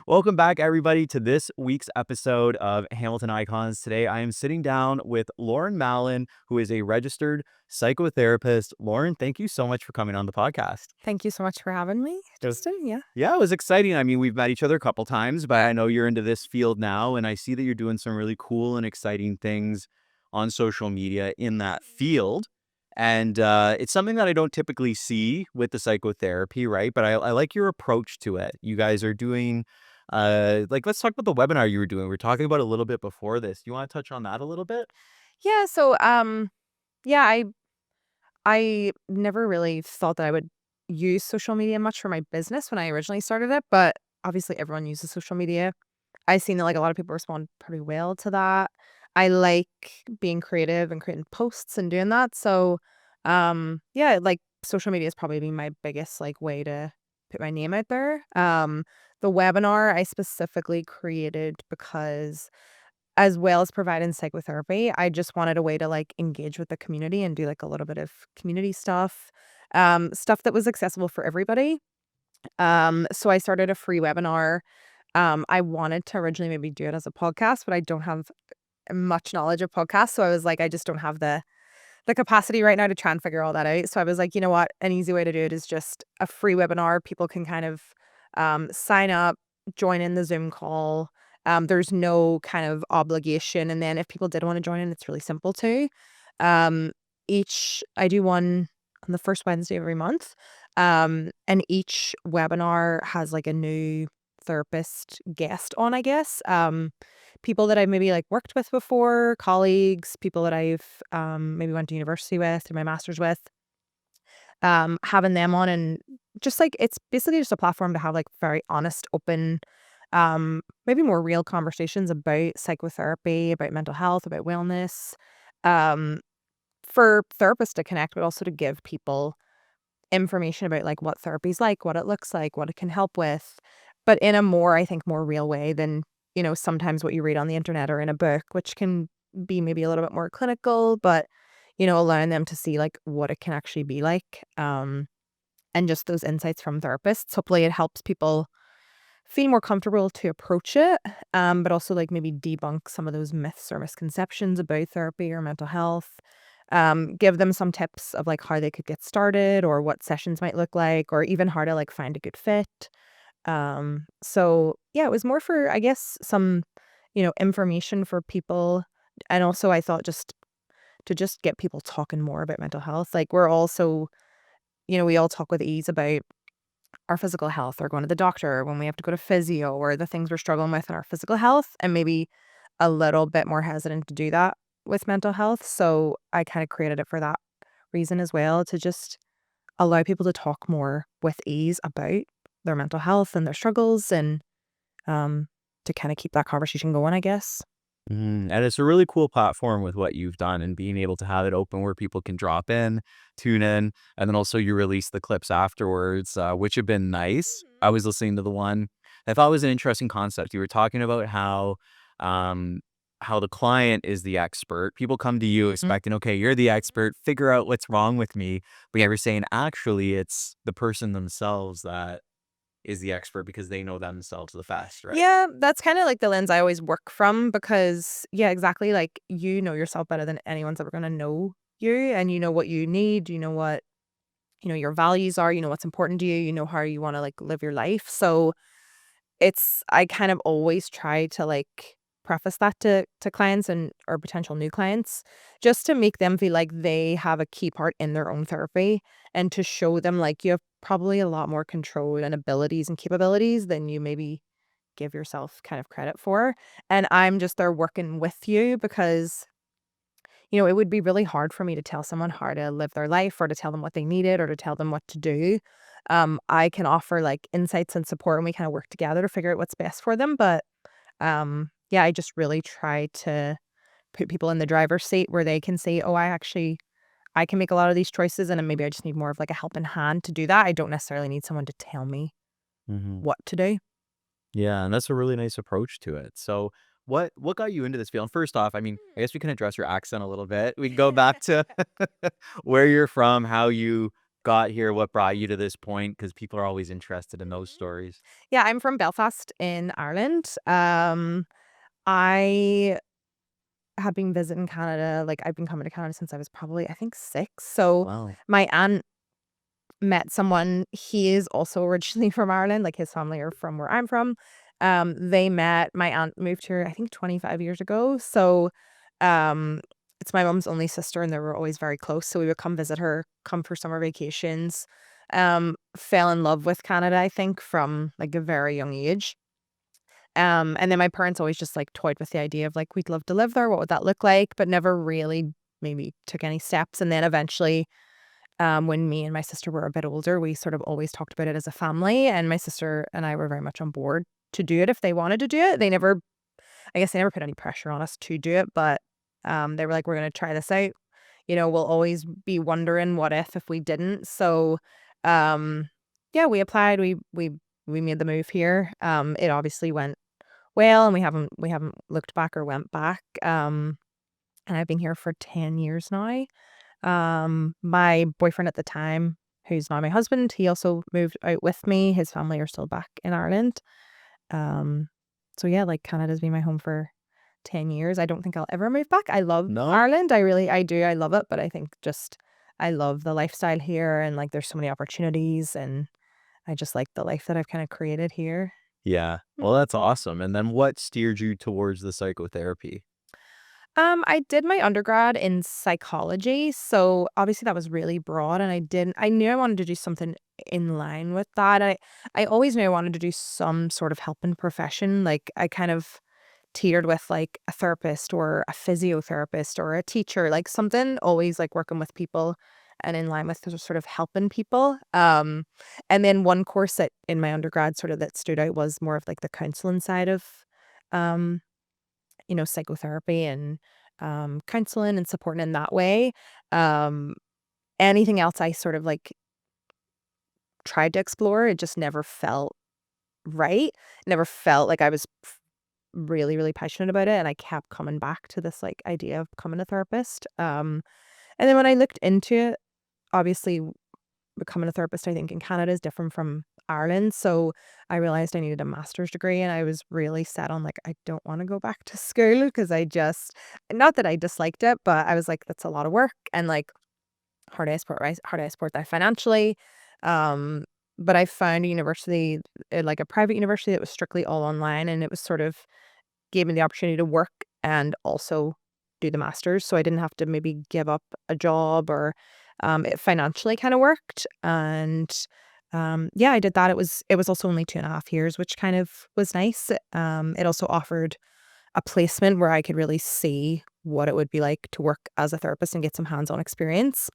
Welcome back, everybody, to this week's episode of Hamilton Icons. Today, I am sitting down with Lauren Mallon, who is a registered psychotherapist. Lauren, thank you so much for coming on the podcast. Thank you so much for having me, It was- Justin. Yeah. Yeah, it was exciting. I mean, we've met each other a couple times, but I know you're into this field now, and I see that you're doing some really cool and exciting things on social media in that field. And it's something that I don't typically see with the psychotherapy, right? But I like your approach to it. You guys are doing, let's talk about the webinar you were doing. We were talking about it a little bit before this. Do you want to touch on that a little bit? Yeah, so yeah, I never really thought that I would use social media much for my business when I originally started it, but obviously everyone uses social media. I've seen that like a lot of people respond pretty well to that. I like being creative and creating posts and doing that. So yeah, like social media has probably been my biggest like way to put my name out there. The webinar I specifically created because as well as providing psychotherapy, I just wanted a way to, like, engage with the community and do, like, a little bit of community stuff, stuff that was accessible for everybody. So I started a free webinar. I wanted to originally maybe do it as a podcast, but I don't have much knowledge of podcasts, so I was like, I just don't have the capacity right now to try and figure all that out. So I was like, "You know what? An easy way to do it is just a free webinar. People can kind of, sign up, join in the Zoom call. There's no kind of obligation, and then if people did wanna join in, it's really simple too. Um, each I do one on the first Wednesday of every month, and each webinar has, like, a new therapist guest on, I guess. People that I've maybe, like, worked with before, colleagues, people that I've, maybe went to university with or my master's with, having them on and just, like it's basically just a platform to have, like, very honest, open, maybe more real conversations about psychotherapy, about mental health, about wellness, um, for therapists to connect, but also to give people information about, like, what therapy's like, what it looks like, what it can help with, but in a more, I think, more real way than, sometimes what you read on the internet or in a book, which can be maybe a little bit more clinical, but, allowing them to see, like, what it can actually be like, and just those insights from therapists. Hopefully, it helps people feel more comfortable to approach it, but also, like, maybe debunk some of those myths or misconceptions about therapy or mental health. Give them some tips of, like, how they could get started or what sessions might look like or even how to, like, find a good fit. So, yeah, it was more for, I guess, some, information for people, and also I thought just to just get people talking more about mental health. Like, we're also we all talk with ease about our physical health or going to the doctor or when we have to go to physio or the things we're struggling with in our physical health, and maybe a little bit more hesitant to do that with mental health. So I kind of created it for that reason as well, to just allow people to talk more with ease about their mental health and their struggles and to kind of keep that conversation going, I guess. And it's a really cool platform with what you've done and being able to have it open where people can drop in, tune in, and then also you release the clips afterwards, which have been nice. I was listening to the one I thought was an interesting concept. You were talking about um, how the client is the expert. People come to you Mhm. expecting, okay, you're the expert, figure out what's wrong with me. But yeah, you're saying actually it's the person themselves that is the expert because they know themselves the best, right? Yeah, that's kinda like the lens I always work from because yeah, exactly, like, you know yourself better than anyone's ever gonna know you, and you know what you need, you know what, your values are, you know what's important to you, you know how you wanna, like, live your life, so I kind of always try to, like, preface that to clients and or potential new clients, just to make them feel like they have a key part in their own therapy and to show them, like, you have probably a lot more control and abilities and capabilities than you maybe give yourself kind of credit for, and I'm just there working with you because, it would be really hard for me to tell someone how to live their life or to tell them what they needed or to tell them what to do. I can offer, like, insights and support, and we kinda work together to figure out what's best for them, but, yeah, I just really try to put people in the driver's seat where they can say, "Oh, I can make a lot of these choices, and then maybe I just need more of, like, a helping hand to do that." I don't necessarily need someone to tell me Mhm. what to do. Yeah, and that's a really nice approach to it. So, what got you into this field? First off, I mean, I guess we can address your accent a little bit. We can go back to where you're from, how you got here, what brought you to this point, because people are always interested in those Mhm. stories. Yeah, I'm from Belfast in Ireland. I have been visiting Canada, like, I've been coming to Canada since I was probably, I think, 6. So, Wow. my aunt met someone, he is also originally from Ireland, like, his family are from where I'm from. They met, my aunt moved here, I think, 25 years ago. So, um, it's my mom's only sister, and they were always very close, so we would come visit her, come for summer vacations. Fell in love with Canada, I think, from, like, a very young age. And then my parents always just, like, toyed with the idea of, like, "We'd love to live there, what would that look like?" But never really maybe took any steps, and then eventually, when me and my sister were a bit older, we sort of always talked about it as a family, and my sister and I were very much on board to do it if they wanted to do it. They never, I guess they never put any pressure on us to do it, but, they were like, "We're gonna try this out." We'll always be wondering what if we didn't. So, um, yeah, we applied, we made the move here. It obviously went well, and we haven't looked back or went back. And I've been here for 10 years now. My boyfriend at the time, who's now my husband, he also moved out with me. His family are still back in Ireland. Um, so yeah, like, Canada's been my home for 10 years. I don't think I'll ever move back. I love No? Ireland. I do. I love it, but I think just I love the lifestyle here, and, like, there's so many opportunities, and I just like the life that I've kind of created here. Yeah. Mm. Well, that's awesome, and then what steered you towards the psychotherapy? I did my undergrad in psychology, so obviously that was really broad, and I knew I wanted to do something in line with that. I always knew I wanted to do some sort of helping profession. Like, I kind of teetered with, like, a therapist or a physiotherapist or a teacher, like something always, like, working with people and in line with sort of helping people. And then one course that in my undergrad sort of that stood out was more of, like, the counseling side of um psychotherapy and, counseling and supporting in that way. Um, Anything else I sort of, like, tried to explore, it just never felt right. Never felt like I was really, really passionate about it, and I kept coming back to this, like, idea of becoming a therapist. And then when I looked into it, obviously becoming a therapist, I think, in Canada is different from Ireland. So I realized I needed a master's degree, and I was really set on, like, I don't want to go back to school because I just, not that I disliked it, but I was like, that's a lot of work, and, like, how do I support that financially? Um, but I found a university, like a private university that was strictly all online, and it was sort of gave me the opportunity to work and also do the masters, so I didn't have to maybe give up a job, or, it financially kinda worked, and, yeah, I did that. It was also only 2.5 years, which kind of was nice. It also offered a placement where I could really see what it would be like to work as a therapist and get some hands-on experience.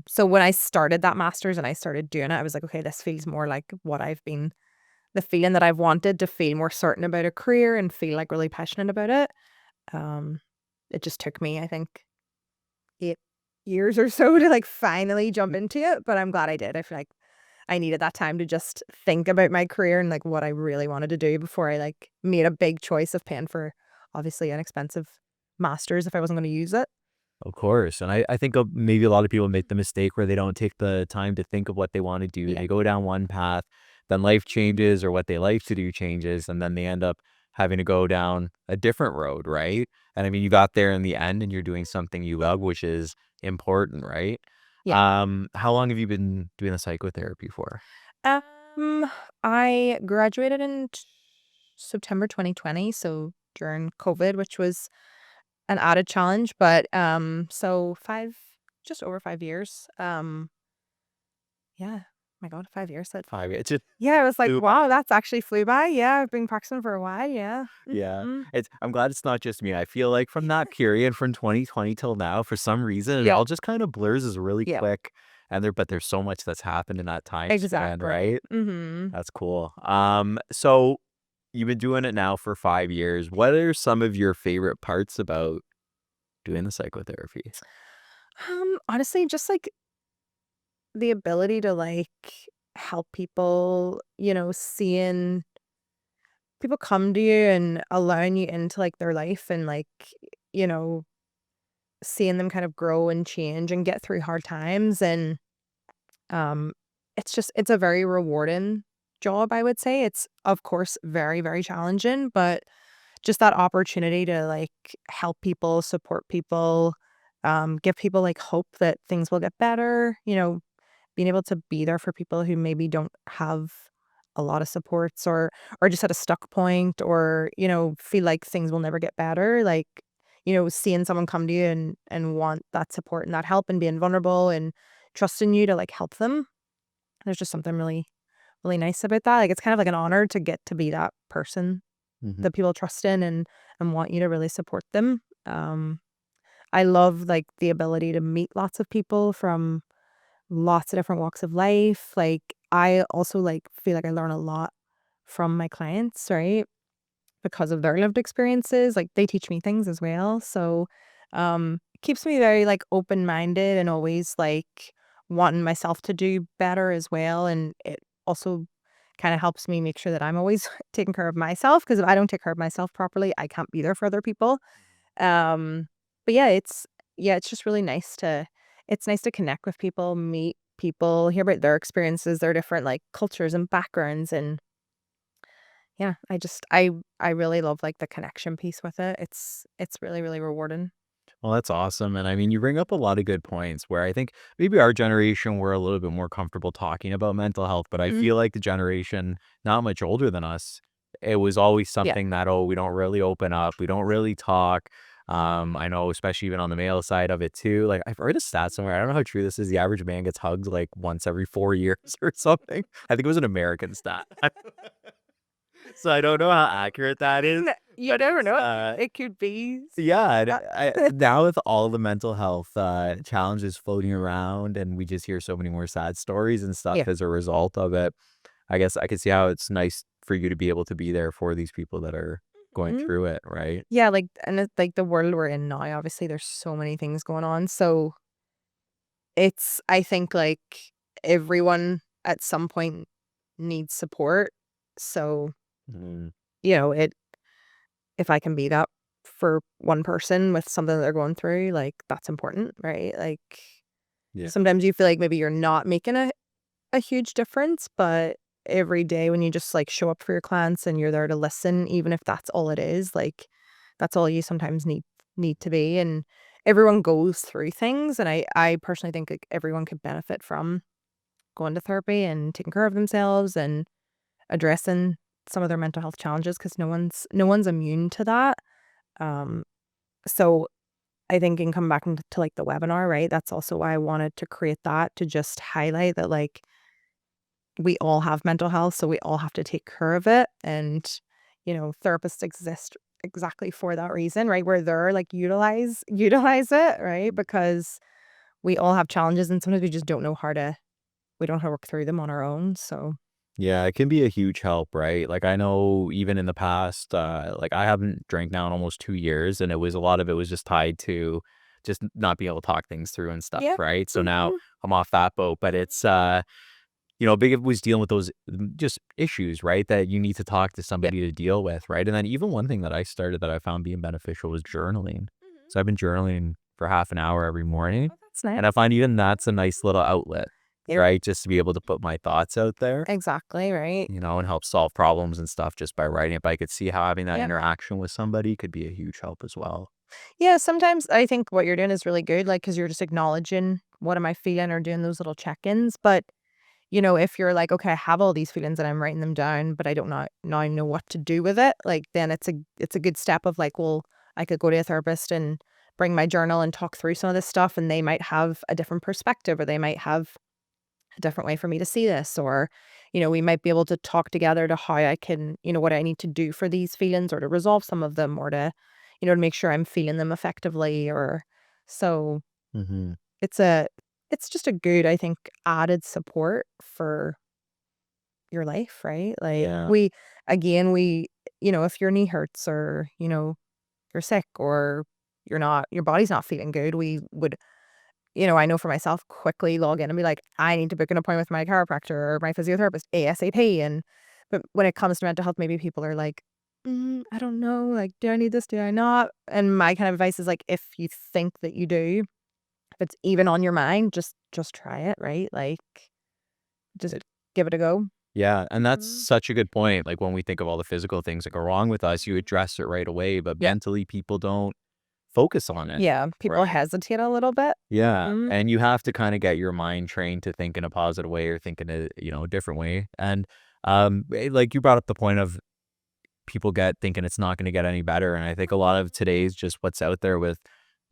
So when I started that masters and I started doing it, I was like, "Okay, this feels more like what I've been the feeling that I've wanted to feel more certain about a career and feel, like, really passionate about it." Um, it just took me, I think, 8 years or so to, like, finally jump into it, but I'm glad I did. I feel like I needed that time to just think about my career and, like, what I really wanted to do before I, like, made a big choice of paying for, obviously, an expensive master's if I wasn't gonna use it. Of course, and I think, maybe a lot of people make the mistake where they don't take the time to think of what they wanna do. Yeah. They go down one path, then life changes or what they like to do changes, and then they end up having to go down a different road, right? And I mean, you got there in the end, and you're doing something you love, which is important, right? Yeah. How long have you been doing the psychotherapy for? Um, I graduated in September 2020, so during COVID, which was an added challenge, but, so 5 just over 5 years. Yeah. My god, 5 years, that 5 years. It just yeah, I was like, flew "Wow, that's actually flew by." Yeah, I've been practicing for a while, yeah. Yeah, Mhm. I'm glad it's not just me. I feel like from that period from 2020 till now, for some reason, it Yep, all just kind of blurs as really yep, quick, and there's so much that's happened in that time span, exactly. right? Mhm. That's cool. So you've been doing it now for 5 years. What are some of your favorite parts about doing the psychotherapy? Honestly, just, like, the ability to, like, help people, seeing people come to you and allowing you into, like, their life and, like, you know seeing them kind of grow and change and get through hard times, and um, it's a very rewarding job, I would say. It's, of course, very, very challenging, but just that opportunity to, like, help people, support people, give people, like, hope that things will get better, being able to be there for people who maybe don't have a lot of supports, or just at a stuck point, or, feel like things will never get better, like, seeing someone come to you and want that support and that help and being vulnerable and trusting you to, like, help them. There's just something really, really nice about that. Like, it's kind of like an honor to get to be that person Mhm. that people trust in and want you to really support them. I love, like, the ability to meet lots of people from lots of different walks of life. Like, I also, like, feel like I learn a lot from my clients, right? Because of their lived experiences, like, they teach me things as well, so, it keeps me very, like, open-minded and always, like, wanting myself to do better as well, and it also kinda helps me make sure that I'm always taking care of myself. Because if I don't take care of myself properly, I can't be there for other people. Um, but yeah, it's just really nice to it's nice to connect with people, meet people, hear about their experiences, their different, like, cultures and backgrounds, and yeah, I really love, like, the connection piece with it. It's really, really rewarding. Well, that's awesome. And I mean, you bring up a lot of good points where I think maybe our generation, we're a little bit more comfortable talking about mental health, but I Mhm. feel like the generation not much older than us, it was always Yeah. something that, oh, we don't really open up, we don't really talk. I know, especially even on the male side of it too. Like I've heard a stat somewhere. I don't know how true this is. The average man gets hugged like once every 4 years or something. I think it was an American stat. So I don't know how accurate that is, You but never it's know. It could be yeah, and that. now with all the mental health, challenges floating around, and we just hear so many more sad stories and stuff Yeah. as a result of it, I guess I could see how it's nice for you to be able to be there for these people that are going Mhm. through it, right? Yeah, like, and it's like the world we're in now, obviously, there's so many things going on, so I think, like, everyone at some point needs support, so, Mhm. it if I can be that for one person with something that they're going through, like, that's important, right? Like, Yeah. sometimes you feel like maybe you're not making a huge difference, but every day when you just, like, show up for your clients and you're there to listen, even if that's all it is, like, that's all you sometimes need to be, and everyone goes through things, and I personally think, like, everyone could benefit from going to therapy and taking care of themselves and addressing some of their mental health challenges, because no one's immune to that. Um, so I think in come back into to, like, the webinar, right, that's also why I wanted to create that, to just highlight that, like, we all have mental health, so we all have to take care of it, and, therapists exist exactly for that reason, right? We're there, like, utilize it, right? Because we all have challenges, and sometimes we don't know how to work through them on our own, so Yeah, it can be a huge help, right? Like I know even in the past, like I haven't drank now in almost 2 years, and it was a lot of it was just tied to just not being able to talk things through and stuff, yeah. right? So now Mhm. I'm off that boat, but it's big was dealing with those just issues, right? That you need to talk to Yeah. somebody to deal with, right? And then even one thing that I started that I found being beneficial was journaling. Mhm. So I've been journaling for half an hour every morning, Oh, that's and I nice. find even that's a nice little outlet, Yep. right? Just to be able to put my thoughts out there, Exactly, right. and help solve problems and stuff just by writing it. But I could see how having that Yep. interaction with somebody could be a huge help as well. Yeah, sometimes I think what you're doing is really good, like, because 'cause you're just acknowledging, "What am I feeling?" or doing those little check-ins, but, if you're like, "Okay, I have all these feelings and I'm writing them down, but I don't now know what to do with it," like, then it's a good step of, like, well, I could go to a therapist and bring my journal and talk through some of this stuff, and they might have a different perspective, or they might have a different way for me to see this, or, we might be able to talk together to how I can, what I need to do for these feelings, or to resolve some of them, or to make sure I'm feeling them effectively, or so Hmm. it's a it's just a good, I think, added support for your life, right? Like, Yeah. if your knee hurts, or, you're sick, or your body's not feeling good, we would, I know for myself, quickly log in and be like, I need to book an appointment with my chiropractor or my physiotherapist ASAP. But when it comes to mental health, maybe people are like, I don't know, like, do I need this? Do I not? And my kind of advice is like, if you think that you do, if it's even on your mind, just try it, right? Like, just give it a go. Yeah, and that's Mhm. such a good point. Like, when we think of all the physical things that go wrong with us, you Mhm. address it right away, but Yep. mentally, people don't focus on it, Yeah, people right? hesitate a little bit. Yeah, Mhm. and you have to kinda get your mind trained to think in a positive way or think in a different way, and, like, you brought up the point of people get thinking it's not gonna get any better, and I think a lot of today's just what's out there with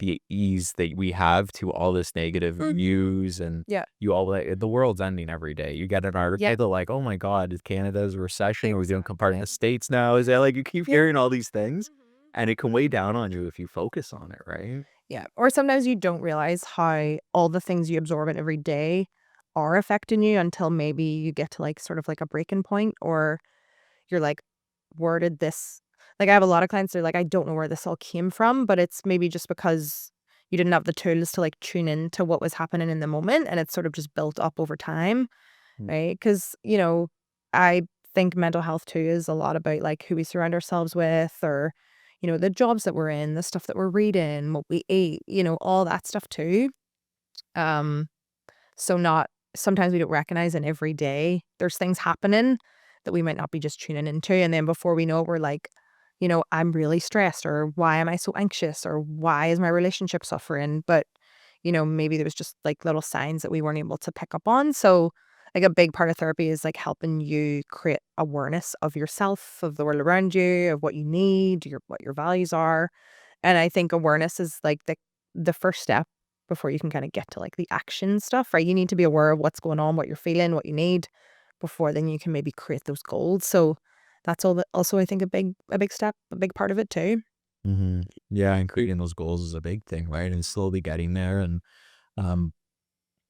the ease that we have to all this negative Mhm. news, and Yeah. you all like, the world's ending every day. You get an Yep. article like, "Oh my god, is Canada's recession? Are we doing part of Exactly. the States now?" Is that like you keep Yep. hearing all these things, Mhm. and it can weigh down on you if you focus on it, right? Yeah, or sometimes you don't realize how all the things you absorb in every day are affecting you until maybe you get to, like, sort of like a breaking point, or you're like, "Where did this," like, I have a lot of clients, they're like, "I don't know where this all came from," but it's maybe just because you didn't have the tools to, like, tune in to what was happening in the moment, and it's sort of just built up over time, Mm. right? Because I think mental health too is a lot about, like, who we surround ourselves with, or, the jobs that we're in, the stuff that we're reading, what we eat, all that stuff too. Um so not sometimes we don't recognize in every day there's things happening that we might not be just tuning into, and then before we know it, we're like, I'm really stressed, or why am I so anxious, or why is my relationship suffering? But, maybe there was just like little signs that we weren't able to pick up on. So like a big part of therapy is like helping you create awareness of yourself, of the world around you, of what you need, what your values are. And I think awareness is like the first step before you can kinda get to, like, the action stuff, right? You need to be aware of what's going on, what you're feeling, what you need, before then you can maybe create those goals. So that's all that also I think a big step, a big part of it too. Mhm. Yeah, and creating those goals is a big thing, right? And slowly getting there, and, um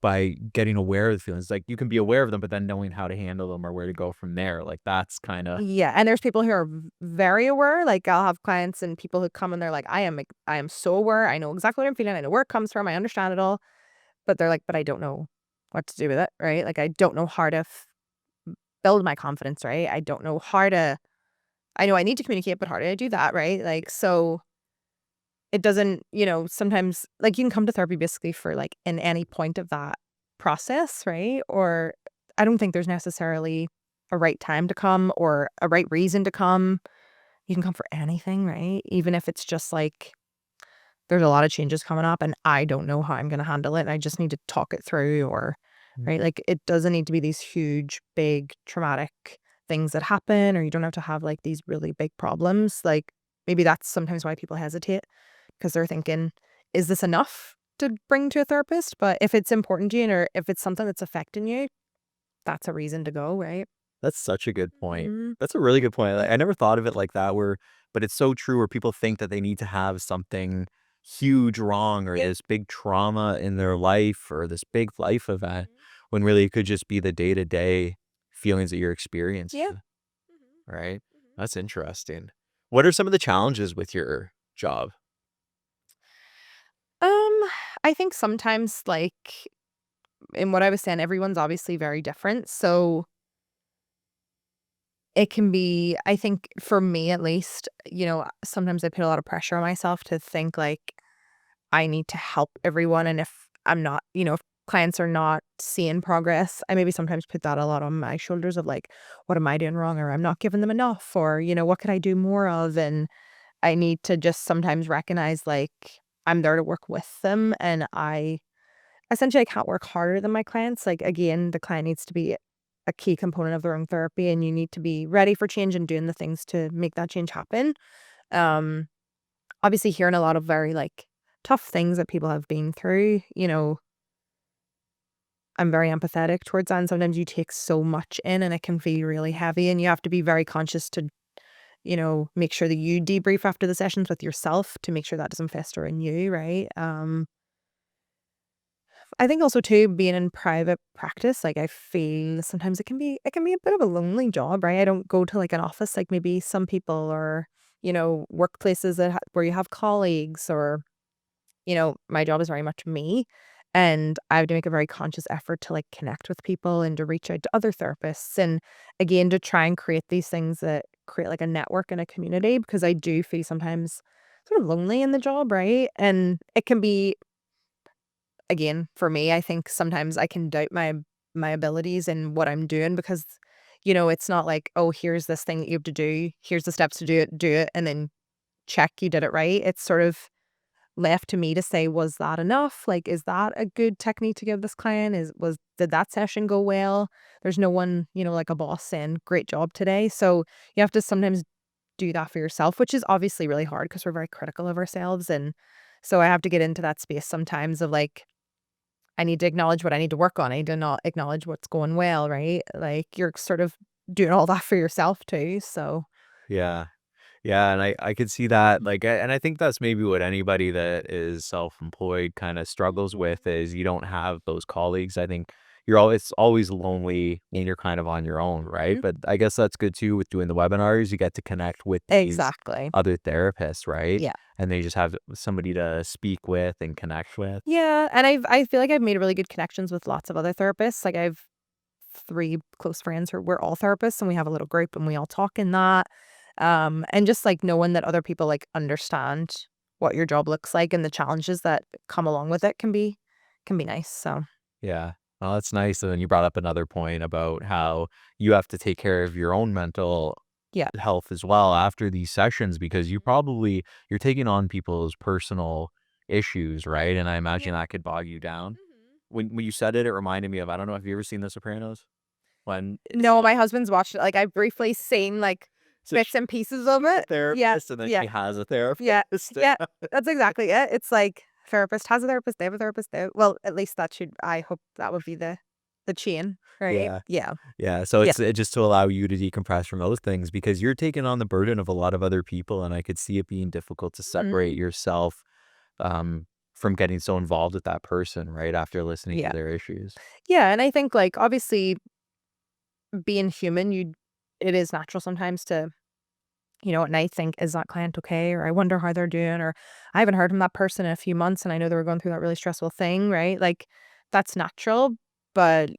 by getting aware of the feelings, like, you can be aware of them, but then knowing how to handle them or where to go from there, like, that's kinda Yeah, and there's people who are very aware, like, I'll have clients and people who come and they're like, I am so aware, I know exactly what I'm feeling, I know where it comes from, I understand it all." But they're like, "But I don't know what to do with it," right? Like, I don't know how to build my confidence, right? I don't know how to I know I need to communicate, but how do I do that, right? Like, so it doesn't, sometimes like you can come to therapy basically for like in any point of that process, right? Or I don't think there's necessarily a right time to come or a right reason to come. You can come for anything, right? Even if it's just like there's a lot of changes coming up and I don't know how I'm going to handle it and I just need to talk it through, or Mm. right, like it doesn't need to be these huge big traumatic things that happen, or you don't have to have like these really big problems. Like maybe that's sometimes why people hesitate, because they're thinking, is this enough to bring to a therapist? But if it's important to you, or if it's something that's affecting you, that's a reason to go, right? That's such a good point. Mhm. That's a really good point. Like, I never thought of it like that where but it's so true where people think that they need to have something huge wrong or Yep. this big trauma in their life or this big life event, Mhm. when really it could just be the day-to-day feelings that you're Yeah. experiencing, Mhm. right? Mhm. That's interesting. What are some of the challenges with your job? Um, I think sometimes, like, in what I was saying, everyone's obviously very different. So it can be, I think for me at least, sometimes I put a lot of pressure on myself to think like I need to help everyone. And if I'm not, if clients are not seeing progress, I maybe sometimes put that a lot on my shoulders of like, what am I doing wrong? Or I'm not giving them enough, or, what could I do more of? And I need to just sometimes recognize like I'm there to work with them, and I can't work harder than my clients. Like, again, the client needs to be a key component of their own therapy, and you need to be ready for change and doing the things to make that change happen. Um, Obviously, hearing a lot of very like tough things that people have been through, I'm very empathetic towards that. And sometimes you take so much in and it can feel really heavy, and you have to be very conscious to, make sure that you debrief after the sessions with yourself to make sure that doesn't fester in you, right? I think also too, being in private practice, like I feel sometimes it can be a bit of a lonely job, right? I don't go to like an office like maybe some people, or workplaces where you have colleagues, or my job is very much me, And I have to make a very conscious effort to, like, connect with people and to reach out to other therapists, and again, to try and create these things that create, like, a network and a community, because I do feel sometimes sort of lonely in the job, right? And it can be, again, for me, I think sometimes I can doubt my abilities and what I'm doing because, it's not like, "Oh, here's this thing that you have to do. Here's the steps to do it, and then check, you did it right." It's sort of left to me to say, "Was that enough? Like, is that a good technique to give this client? Did that session go well?" There's no one, like a boss saying, "Great job today." So, you have to sometimes do that for yourself, which is obviously really hard because 'cause we're very critical of ourselves, and so I have to get into that space sometimes of, like, I need to acknowledge what I need to work on. I need to not acknowledge what's going well, right? Like, you're sort of doing all that for yourself too, so Yeah. Yeah, and I could see that, like, and I think that's maybe what anybody that is self-employed kinda struggles with is you don't have those colleagues. I think it's always lonely and you're kind of on your own, right? Mhm. But I guess that's good too with doing the webinars, you get to connect with these Exactly. other therapists, right? Yeah. And they just have somebody to speak with and connect with. Yeah, and I feel like I've made really good connections with lots of other therapists. Like, I've 3 close friends who we're all therapists, and we have a little group, and we all talk in that. And just, like, knowing that other people, like, understand what your job looks like and the challenges that come along with it can be nice, so Yeah. Well, that's nice, and then you brought up another point about how you have to take care of your own mental yeah. health as well after these sessions because Mhm. you're taking on people's personal issues, right? And I imagine Yeah. that could bog you down. Mhm. When you said it, it reminded me of I don't know if you ever seen The Sopranos? When it's No, my husband's watched it, like, I've briefly seen, like, so bits and pieces of she's a it. Yeah, therapist and then yeah, she has a yeah, therapist. yeah, that's exactly it. It's like, therapist has a therapist, they have a therapist, well, at least that should I hope that would be the chain, right? Yeah. Yeah. Yeah, so Yeah. it's just to allow you to decompress from those things because you're taking on the burden of a lot of other people, and I could see it being difficult to separate Mhm. yourself, um, from getting so involved with that person, right, after listening to Yeah. their issues. Yeah, and I think, like, obviously, being human, it is natural sometimes to, at night think, "Is that client okay?" Or, "I wonder how they're doing," or, "I haven't heard from that person in a few months, and I know they were going through that really stressful thing," right? Like, that's natural, but,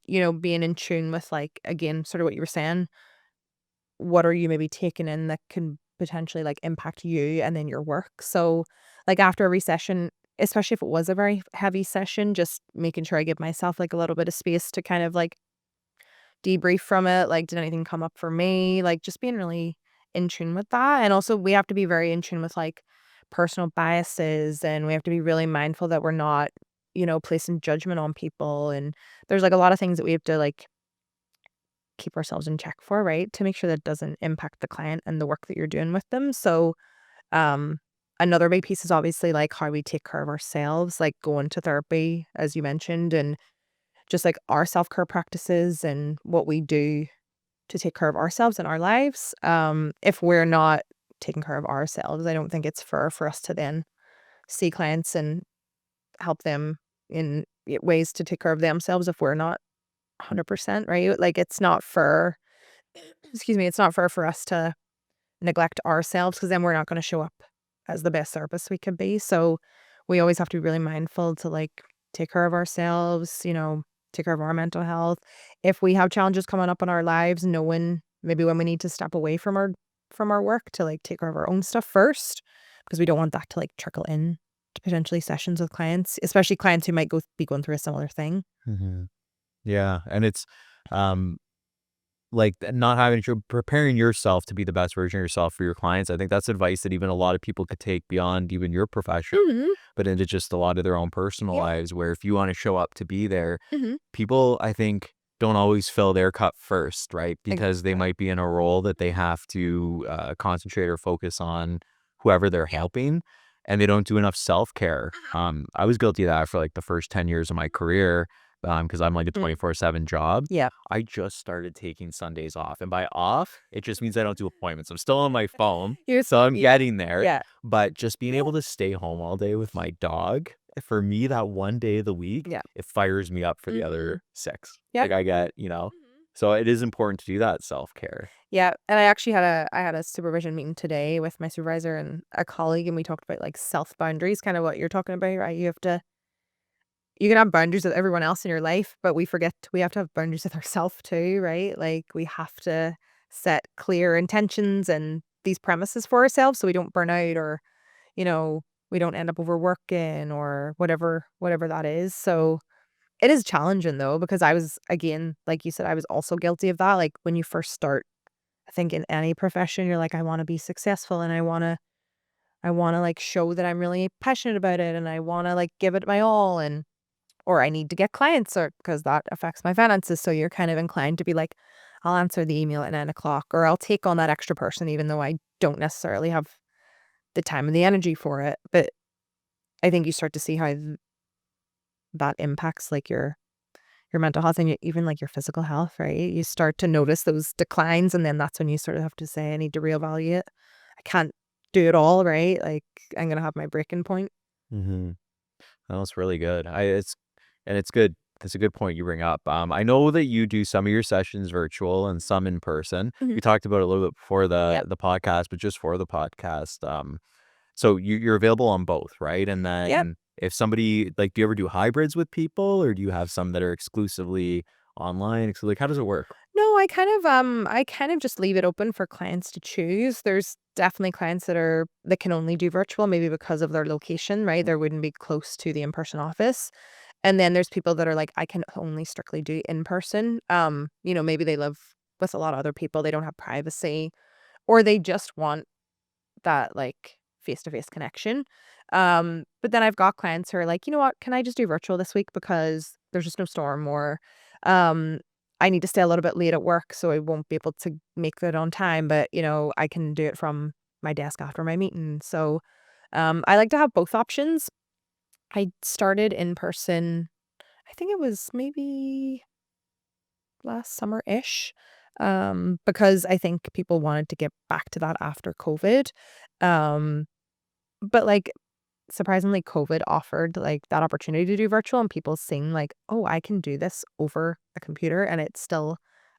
being in tune with, like, again, sort of what you were saying, what are you maybe taking in that can potentially, like, impact you and then your work? So, like, after every session, especially if it was a very heavy session, just making sure I give myself, like, a little bit of space to kind of, like, debrief from it, like, did anything come up for me? Like, just being really in tune with that, and also we have to be very in tune with, like, personal biases, and we have to be really mindful that we're not, placing judgment on people, and there's, like, a lot of things that we have to, like, keep ourselves in check for, right? To make sure that doesn't impact the client and the work that you're doing with them, so, um, another big piece is obviously, like, how we take care of ourselves, like, going to therapy, as you mentioned, and just, like, our self-care practices and what we do to take care of ourselves and our lives. If we're not taking care of ourselves, I don't think it's fair for us to then see clients and help them in ways to take care of themselves if we're not 100%, right? Like, it's not fair. Excuse me, it's not fair for us to neglect ourselves because then we're not going to show up as the best therapists we could be. So we always have to be really mindful to, like, take care of ourselves, take care of our mental health. If we have challenges coming up in our lives, knowing maybe when we need to step away from our work to, like, take care of our own stuff first, because we don't want that to, like, trickle in to potentially sessions with clients, especially clients who might be going through a similar thing. Mhm. Yeah, and it's, um like, not having to preparing yourself to be the best version of yourself for your clients, I think that's advice that even a lot of people could take beyond even your profession, Mhm. but into just a lot of their own personal Yeah. lives where if you wanna show up to be there, Mhm. people, I think, don't always fill their cup first, right? Because they Exactly. might be in a role that they have to, concentrate or focus on whoever they're helping, and they don't do enough self-care. I was guilty of that for, like, the first 10 years of my career, because 'cause I'm, like, a Mm. 24/7 job. Yeah. I just started taking Sundays off, and by off, it just means I don't do appointments. I'm still on my phone, so I'm Yeah. getting there, Yeah. but just being able to stay home all day with my dog, for me, that one day of the week, Yeah. it fires me up for the Mhm. other 6. Yep. Like, I get Mhm. so it is important to do that self-care. Yeah, and I had a supervision meeting today with my supervisor and a colleague, and we talked about, like, self boundaries, kinda what you're talking about, right? You have to you can have boundaries with everyone else in your life, but we forget we have to have boundaries with ourselves too, right? Like, we have to set clear intentions and these premises for ourselves so we don't burn out or, you know, we don't end up overworking or whatever that is. So, it is challenging though because I was again, like you said, I was also guilty of that. Like, when you first start, I think in any profession, you're like, "I wanna be successful and I wanna, like, show that I'm really passionate about it and I wanna, like, give it my all and or I need to get clients or because that affects my finances." So you're kind of inclined to be like, "I'll answer the email at 9 o'clock, or I'll take on that extra person even though I don't necessarily have the time and the energy for it." But I think you start to see how that impacts, like, your mental health and even, like, your physical health, right? You start to notice those declines, and then that's when you sort of have to say, "I need to reevaluate. I can't do it all, right? Like, I'm gonna have my breaking point." Mhm. That was really good. It's good. That's a good point you bring up. I know that you do some of your sessions virtual and some in person. Mhm. We talked about it a little bit before Yep. the podcast, but just for the podcast, so you're available on both, right? And Yep. then if somebody like, do you ever do hybrids with people, or do you have some that are exclusively online? So like, how does it work? No, I kind of just leave it open for clients to choose. There's definitely clients that can only do virtual, maybe because of their location, right? They wouldn't be close to the in-person office. And then there's people that are like, I can only strictly do in person. Maybe they live with a lot of other people, they don't have privacy, or they just want that, like, face-to-face connection. But then I've got clients who are like, "You know what? Can I just do virtual this week because there's just no storm," or, um, "I need to stay a little bit late at work, so I won't be able to make it on time, but, I can do it from my desk after my meeting." So, I like to have both options. I started in person, I think it was maybe last summer-ish, because I think people wanted to get back to that after COVID. Um, but, like, surprisingly, COVID offered, like, that opportunity to do virtual and people seeing like, "Oh, I can do this over a computer and it's still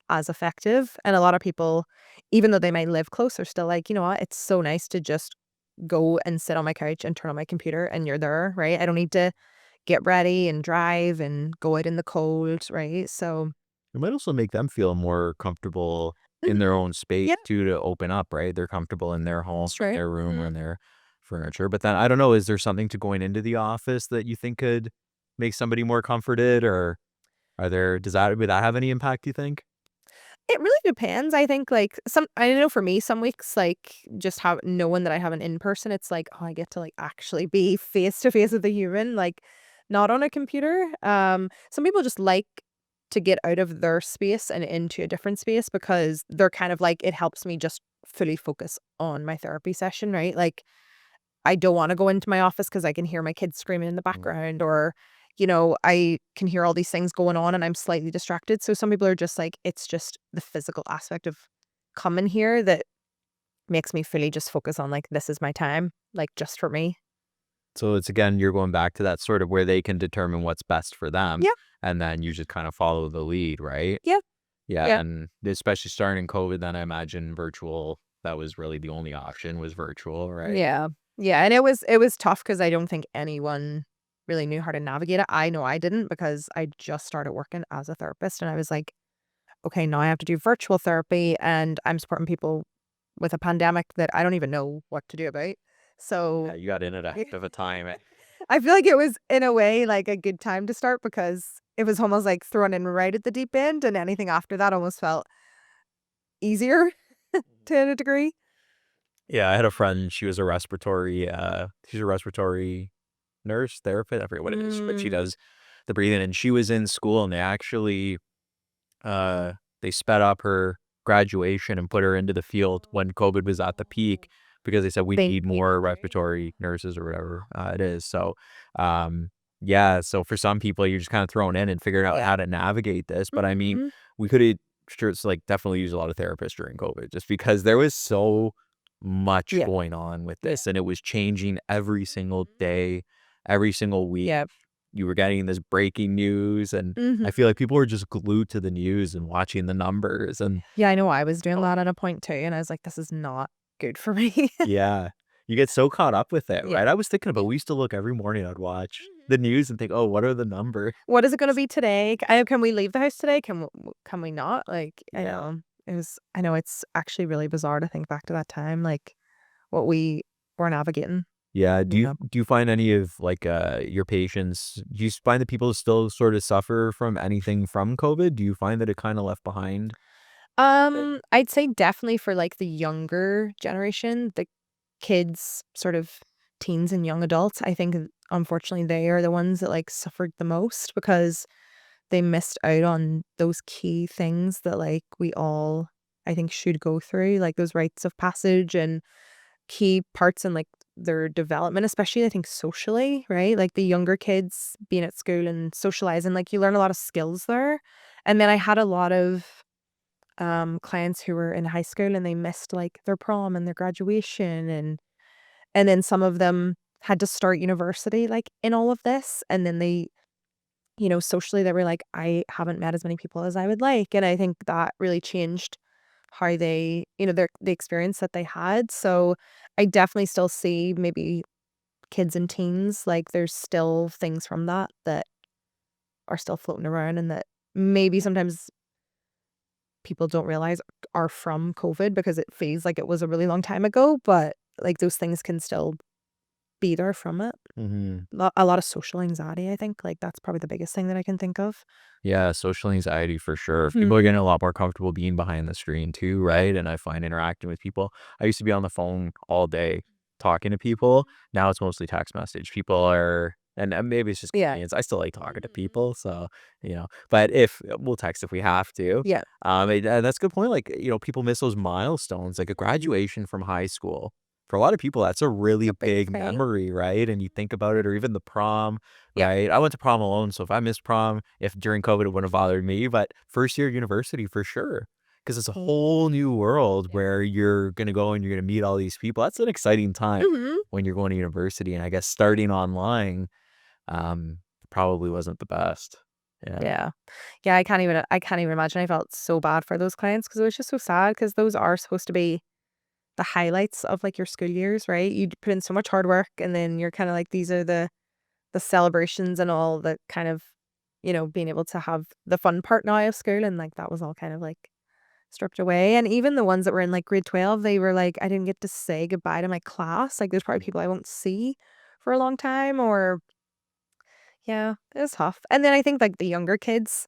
as effective." And a lot of people, even though they might live close, are still like, "You know what? It's so nice to just go and sit on my couch and turn on my computer and you're there, right? I don't need to get ready and drive and go out in the cold," right? So It might also make them feel more comfortable in mhm, their own space yeah, too to open up, right? They're comfortable in their home, that's in true. their room, or Mhm. in their furniture. But then I don't know, is there something to going into the office that you think could make somebody more comforted, or would that have any impact, you think? It really depends. I think, like, I know for me, some weeks, like, just how knowing that I have an in-person, it's like, "Oh, I get to, like, actually be face to face with a human, like, not on a computer." Some people just like to get out of their space and into a different space because they're kind of like, "It helps me just fully focus on my therapy session," right? Like, I don't wanna go into my office because I can hear my kids screaming in the Mm. background or, I can hear all these things going on and I'm slightly distracted. So some people are just like, it's just the physical aspect of coming here that makes me fully just focus on, like, this is my time, like, just for me. So it's again, you're going back to that sort of where they can determine what's best for them, Yeah, and then you just kind of follow the lead, right? yeah, Yeah, yeah, and especially starting COVID, then I imagine virtual, that was really the only option was virtual, right? yeah, yeah, and it was tough because I don't think anyone really knew how to navigate it. I know I didn't because I just started working as a therapist and I was like, "Okay, now I have to do virtual therapy, and I'm supporting people with a pandemic that I don't even know what to do about." Yeah, So, you got in at a heck of a time, eh? I feel like it was, in a way, like, a good time to start because it was almost like thrown in right at the deep end, and anything after that almost felt easier to a degree. Yeah, I had a friend, she's a respiratory nurse, therapist, I forget what it is, but she Mm, does the breathing, and she was in school, and uh, they sped up her graduation and put her into the field when COVID was at the peak because they said, "We they need need more it, right? respiratory nurses," or whatever, it is, so, yeah, so for some people, you're just kinda thrown in and figuring out Yeah. how to navigate this, but I mean, Mhm. we coulda sure it's, like, definitely used a lot of therapists during COVID just because there was so much Yeah. going on with Yeah. this, and it was changing every single day, every single week. Yeah. You were getting this breaking news, and Mhm. I feel like people were just glued to the news and watching the numbers, and Yeah, I know I was doing oh, that at a point too, and I was like, "This is not good for me." yeah, you get so caught up with it, Yeah. right? I was thinking about Yeah. we used to look every morning I'd watch the news and think, "Oh, what are the numbers?" What is it gonna be today? Can we leave the house today? Can we not? Like, I Yeah. know. I know it's actually really bizarre to think back to that time, like, what we were navigating, Yeah, you know? do you find any of, like, your patients do you find that people still sort of suffer from anything from COVID? Do you find that it kinda left behind a bit? I'd say definitely for, like, the younger generation, the kids, sort of teens and young adults, I think, unfortunately, they are the ones that, like, suffered the most because they missed out on those key things that, like, we all, I think, should go through, like, those rites of passage and key parts in, like, their development, especially, I think, socially, right? Like, the younger kids being at school and socializing, like, you learn a lot of skills there. And then I had a lot of, clients who were in high school and they missed, like, their prom and their graduation, and then some of them had to start university, like, in all of this, and then they, socially, they were like, "I haven't met as many people as I would like," and I think that really changed how they, the experience that they had. So, I definitely still see maybe kids and teens, like, there's still things from that that are still floating around and that maybe sometimes people don't realize are from COVID because it feels like it was a really long time ago, but, like, those things can still be there from it. Mhm. A lot of social anxiety, I think, like, that's probably the biggest thing that I can think of. Yeah, social anxiety for sure. People are Mhm. getting a lot more comfortable being behind the screen too, right? And I find interacting with people I used to be on the phone all day talking to people. Now it's mostly text message. People are and maybe it's just Yeah. convenience. I still like talking to people, so, but if we'll text if we have to. Yeah. That's a good point. Like, people miss those milestones, like a graduation from high school. For a lot of people, that's a really A big big thing. memory, right? And you think about it, or even the prom. Yeah. Right? I went to prom alone, so if I missed prom, if during COVID, it wouldn't have bothered me, but first year university for sure, because it's a whole new world Yeah. where you're gonna go and you're gonna meet all these people. That's an exciting time Mhm. when you're going to university, and I guess starting online, um, probably wasn't the best. Yeah. Yeah. Yeah, I can't even imagine. I felt so bad for those clients because it was just so sad because those are supposed to be the highlights of, like, your school years, right? You put in so much hard work, and then you're kinda like, these are the celebrations and all the kind of, being able to have the fun part now of school, and, like, that was all kind of, like, stripped away, and even the ones that were in, like, grade 12, they were like, "I didn't get to say goodbye to my class." Like, there's probably people I won't see for a long time or yeah, it was tough. And then I think, like, the younger kids,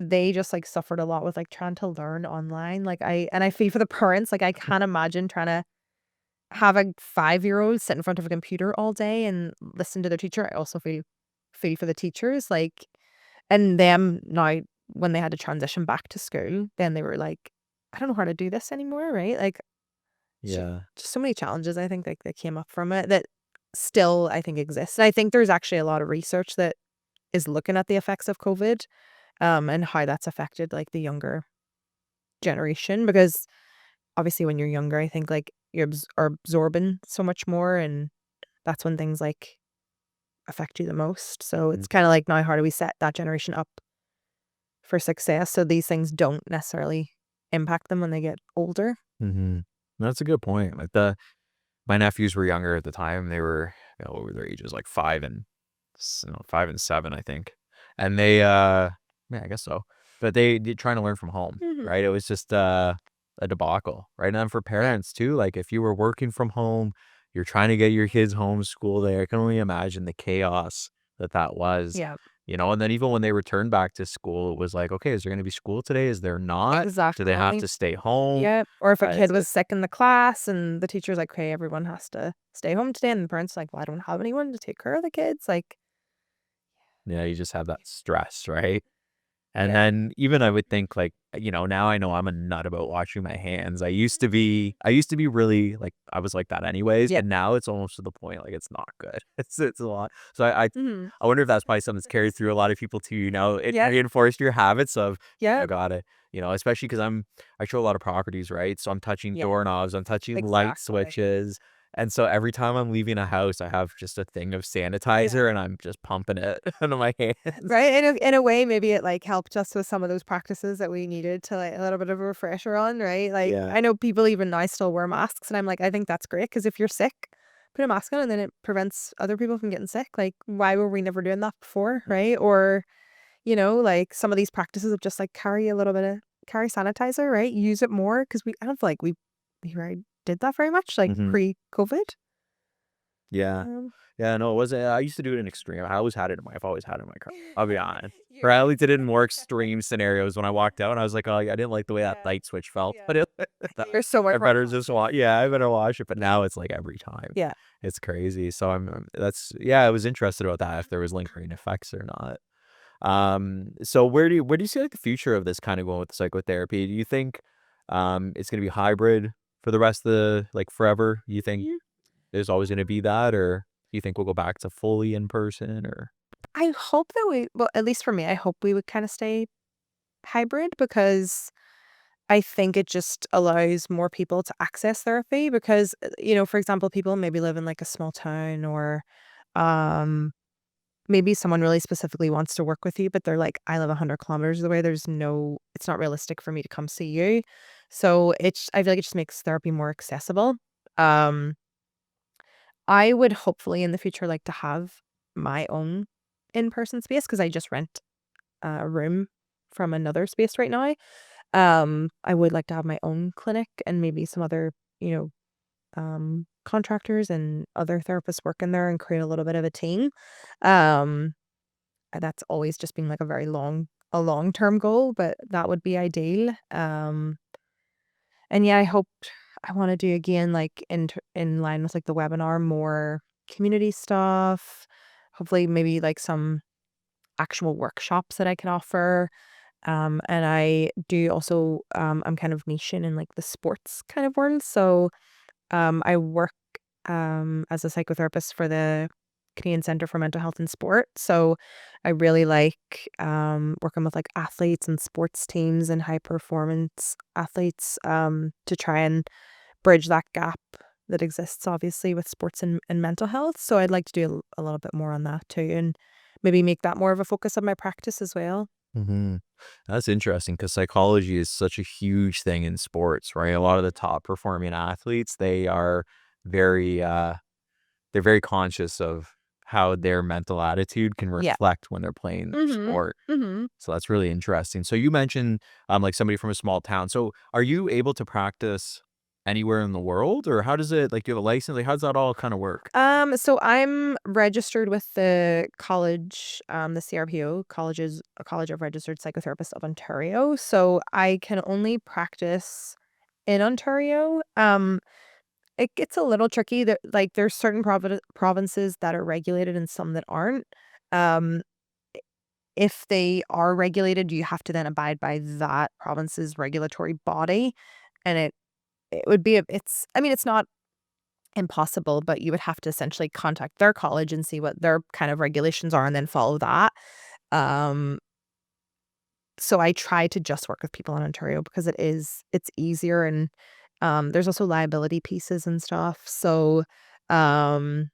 they just, like, suffered a lot with, like, trying to learn online. Like, I feel for the parents, like, I can't imagine trying to have a five-year-old sit in front of a computer all day and listen to their teacher. I also feel for the teachers, like, and them now when they had to transition back to school, then they were like, "I don't know how to do this anymore," right? Like, sh Yeah. just so many challenges I think, like, that came up from it that still, I think, exist. And I think there's actually a lot of research that is looking at the effects of COVID, and how that's affected, like, the younger generation because obviously when you're younger, I think, like, are absorbing so much more, and that's when things, like, affect you the most. So it's kinda like, now how do we set that generation up for success so these things don't necessarily impact them when they get older? Mhm. That's a good point. Like, my nephews were younger at the time. They were, what were their ages? Like 5 and 7, I think. And yeah, I guess so. But they did trying to learn from home, Mhm. right? It was just a debacle, right? And then for Yeah. parents too, like if you were working from home, you're trying to get your kids homeschooled there. I can only imagine the chaos that was. Yeah. And then even when they returned back to school, it was like, okay, is there going to be school today? Is there not? Do they have Exactly. to stay home? Yep. Or if a kid It's was sick in the class and the teacher's like, "Okay, everyone has to stay home today," and the parent's like, "Well, I don't have anyone to take care of the kids." Like, Yeah, you just have that stress, right? And yeah. then even I would think like, now I know I'm a nut about washing my hands. I used to be really like I was like that anyways, Yep. and now it's almost to the point like it's not good. It's a lot. So Mhm. I wonder if that's probably something that's carried through a lot of people too, it Yep. reinforced your habits of, Yep. got it, especially because I show a lot of properties, right? So I'm touching Yeah. doorknobs, I'm touching light Exactly. switches. And so every time I'm leaving a house, I have just a thing of Yeah. sanitizer and I'm just pumping it into my hands. Right? In a way, maybe it, like, helped us with some of those practices that we needed to, like, a little bit of a refresher on, right? Like, Yeah. I know people even now still wear masks, and I'm like, I think that's great because if you're sick, put a mask on and then it prevents other people from getting sick. Like, why were we never doing that before, right? Or, like some of these practices of just like carry sanitizer, right? Use it more because I don't feel like we really did that very much, like Mhm. pre-COVID. Yeah. Um, Yeah, no, it wasn't I used to do it in extreme. I've always had it in my car. I'll be honest. Or You're at least did it in more extreme scenarios when I walked out and I was like, "Oh, yeah, I didn't like the way that yeah, light switch felt." yeah. But it You're so much I more better just conscious. yeah, I better wash it. But now it's like every time. Yeah. It's crazy. So that's yeah, I was interested about that if there was lingering effects or not. So where do you see like the future of this kind of going with the psychotherapy? Do you think it's gonna be hybrid for the rest of the like forever? You think there's always gonna be that, or you think we'll go back to fully in person or I hope that well, at least for me, I hope we would kind of stay hybrid because I think it just allows more people to access therapy because, for example, people maybe live in like a small town or um, maybe someone really specifically wants to work with you, but they're like, I live 100 kilometers away. It's not realistic for me to come see you. So I feel like it just makes therapy more accessible. Um, I would hopefully in the future like to have my own in-person space because I just rent a room from another space right now. I would like to have my own clinic and maybe some other, contractors and other therapists work in there and create a little bit of a team. Um, that's always just been like a long-term goal, but that would be ideal. And yeah, I want to do again, like in line with like the webinar, more community stuff. Hopefully, maybe like some actual workshops that I can offer. And I do also, I'm kind of niching in like the sports kind of world. So, I work, as a psychotherapist for the Canadian Centre for Mental Health and Sport. So I really like, working with like athletes and sports teams and high performance athletes, to try and bridge that gap that exists obviously with sports and mental health. So I'd like to do a little bit more on that too and maybe make that more of a focus of my practice as well. Mhm. That's interesting because psychology is such a huge thing in sports, right? A lot of the top performing athletes, very, they're very conscious of how their mental attitude can Yeah. reflect when they're playing their Mhm. sport. Mhm. So that's really interesting. So you mentioned, like somebody from a small town. So are you able to practice anywhere in the world, or how does it like, do you have a license? Like, how does that all kind of work? So I'm registered with the college, the CRPO, colleges, a College of Registered Psychotherapists of Ontario. So I can only practice in Ontario. It gets a little tricky that like there's certain provinces that are regulated and some that aren't. Um, if they are regulated, you have to then abide by that province's regulatory body, and it would be I mean, it's not impossible, but you would have to essentially contact their college and see what their kind of regulations are and then follow that. Um, so I try to just work with people in Ontario because it's easier and there's also liability pieces and stuff. So um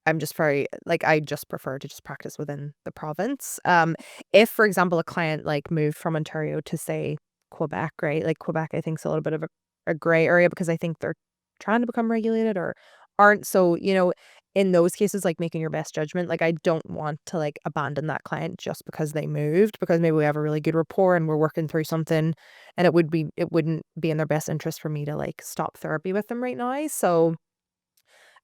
I'm just very like, I just prefer to just practice within the province. If, for example, a client, like, moved from Ontario to, say, Quebec, right? Like, Quebec, I think, is a little bit of a gray area because I think they're trying to become regulated or aren't. So, in those cases, like, making your best judgment, like, I don't want to, like, abandon that client just because they moved, because maybe we have a really good rapport and we're working through something, and it wouldn't be in their best interest for me to, like, stop therapy with them right now. So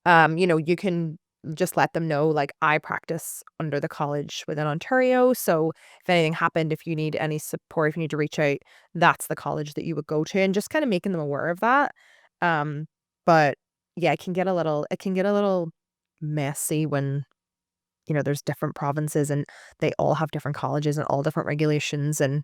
you can just let them know, like, I practice under the college within Ontario. So if anything happened, if you need any support, if you need to reach out, that's the college that you would go to and just kind of making them aware of that. Um, but yeah, it can get a little messy when, there's different provinces and they all have different colleges and all different regulations. And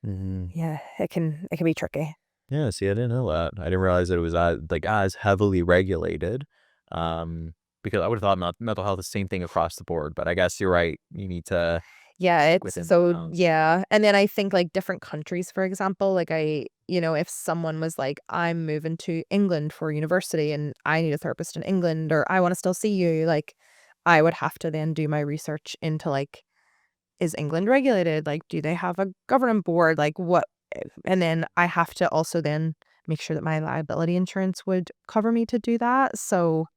Mhm. yeah, it can be tricky. Yeah, see, I didn't know that. I didn't realize that it was like as heavily regulated. Because I would have thought mental health is the same thing across the board, but I guess you're right. You need to Yeah, stick it's within the so bounds. yeah, and then I think, like, different countries, for example, like, if someone was like, "I'm moving to England for university, and I need a therapist in England," or, "I wanna still see you," like, I would have to then do my research into, like, is England regulated? Like, do they have a governing board? Like, what and then I have to also then make sure that my liability insurance would cover me to do that, so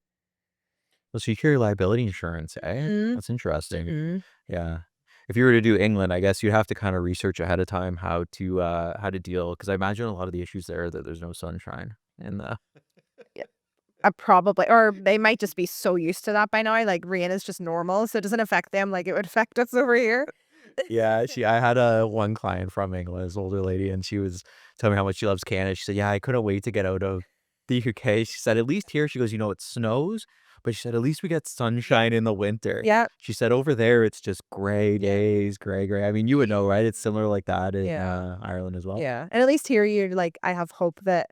Oh, so you carry liability insurance, eh? Mhm. That's interesting. Mhm. Yeah. If you were to do England, I guess you'd have to kinda research ahead of time how to deal, because I imagine a lot of the issues there that there's no sunshine in the Yeah. Probably or they might just be so used to that by now, like, rain is just normal, so it doesn't affect them like it would affect us over here. Yeah, I had a one client from England, this older lady, and she was telling me how much she loves Canada. She said, "Yeah, I couldn't wait to get out of the UK." She said, "At least here," she goes, "you know, it snows, but she said, at least we get sunshine in the winter." Yeah. She said, "Over there, it's just gray Yeah. days, gray, gray." I mean, you would know, right? It's similar like that in, Yeah. Ireland as well. Yeah, and at least here you're like, I have hope that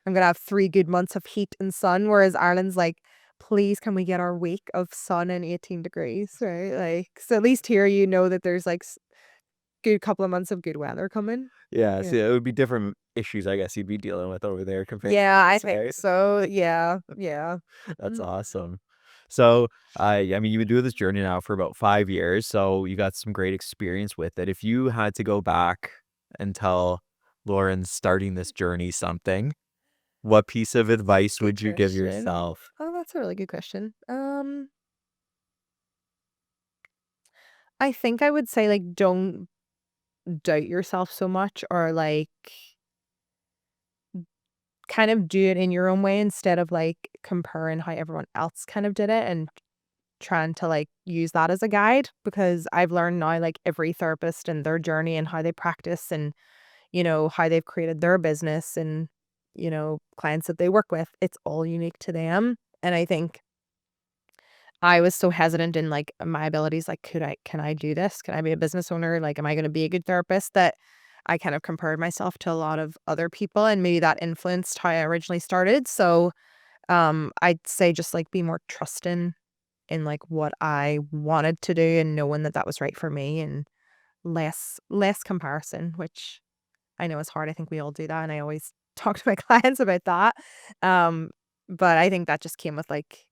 I'm gonna have 3 good months of heat and sun, whereas Ireland's like, "Please, can we get our week of sun and 18 degrees," right? Like, so at least here you know that there's, like, good couple of months of good weather coming. Yeah, Yeah. so it would be different issues, I guess, you'd be dealing with over there compared Yeah, to I us, think right? so, yeah, yeah. That's Mhm. awesome. So, I mean, you've been doing this journey now for about 5 years, so you got some great experience with it. If you had to go back and tell Lauren starting this journey something, what piece of advice Good would you give question. yourself? Oh, that's a really good question. I think I would say, like, don't doubt yourself so much or, like, kind of do it in your own way instead of, like, comparing how everyone else kind of did it and trying to, like, use that as a guide because I've learned now, like, every therapist and their journey and how they practice and, how they've created their business and, clients that they work with, it's all unique to them, and I think I was so hesitant in, like, my abilities, like, can I do this? Can I be a business owner? Like, am I gonna be a good therapist? That I kind of compared myself to a lot of other people, and maybe that influenced how I originally started, so, I'd say just, like, be more trusting in, like, what I wanted to do and knowing that that was right for me and less comparison, which I know is hard. I think we all do that, and I always talk to my clients about that, um, but I think that just came with, like,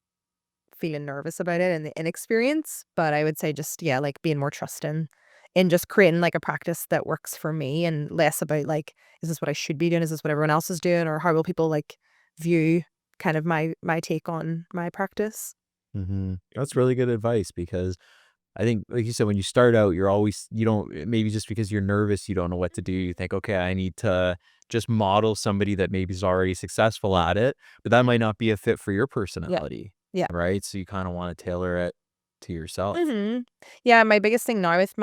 feeling nervous about it and the inexperience, but I would say just, yeah, like, being more trusting and just creating, like, a practice that works for me and less about, like, "Is this what I should be doing? Is this what everyone else is doing? Or how will people, like, view kind of my take on my practice?" Mhm. That's really good advice because I think, like you said, when you start out, you don't, maybe just because you're nervous, you don't know what to do. You think, okay, I need to just model somebody that maybe is already successful at it, but that might not be a fit for your Yeah. personality, Yeah. right? So you kind of want to tailor it to yourself. Mhm. Yeah, my biggest thing now with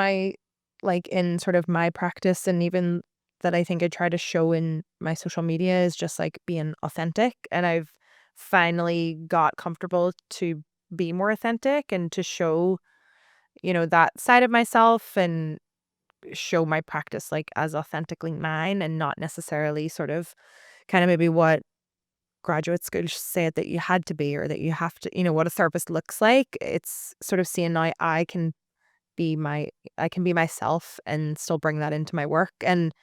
in sort of my practice and even that I think I try to show in my social media is just, like, being authentic, and I've finally got comfortable to be more authentic and to show, that side of myself and show my practice, like, as authentically mine and not necessarily sort of kinda maybe what graduate school said that you had to be or that you have to what a therapist looks like. It's sort of seeing now be my I can be myself and still bring that into my work, and